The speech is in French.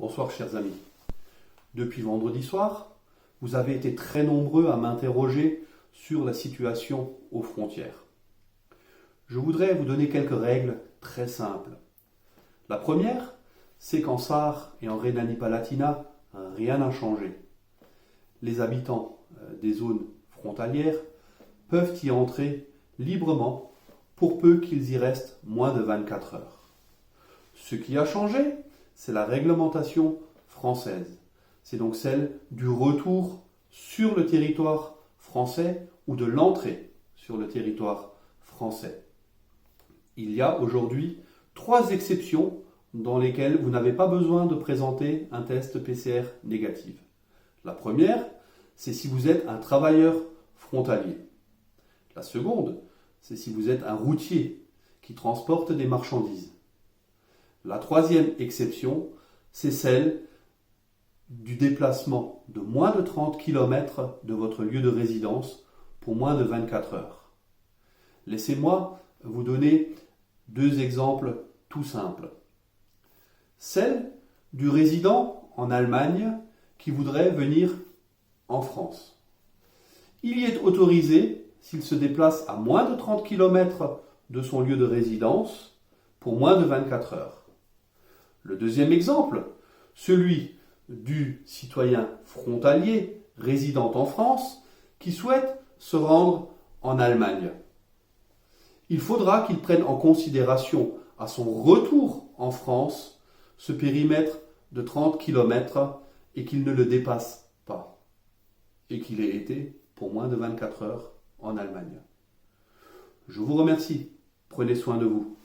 Bonsoir chers amis. Depuis vendredi soir, vous avez été très nombreux à m'interroger sur la situation aux frontières. Je voudrais vous donner quelques règles très simples. La première, c'est qu'en Sarre et en Rhénanie-Palatinat, rien n'a changé. Les habitants des zones frontalières peuvent y entrer librement pour peu qu'ils y restent moins de 24 heures. Ce qui a changé, c'est la réglementation française. C'est donc celle du retour sur le territoire français ou de l'entrée sur le territoire français. Il y a aujourd'hui 3 exceptions dans lesquelles vous n'avez pas besoin de présenter un test PCR négatif. La première, c'est si vous êtes un travailleur frontalier. La seconde, c'est si vous êtes un routier qui transporte des marchandises. La troisième exception, c'est celle du déplacement de moins de 30 km de votre lieu de résidence pour moins de 24 heures. Laissez-moi vous donner 2 exemples tout simples. Celle du résident en Allemagne qui voudrait venir en France. Il y est autorisé s'il se déplace à moins de 30 km de son lieu de résidence pour moins de 24 heures. Le deuxième exemple, celui du citoyen frontalier résidant en France qui souhaite se rendre en Allemagne. Il faudra qu'il prenne en considération à son retour en France ce périmètre de 30 km et qu'il ne le dépasse pas et qu'il ait été pour moins de 24 heures en Allemagne. Je vous remercie. Prenez soin de vous.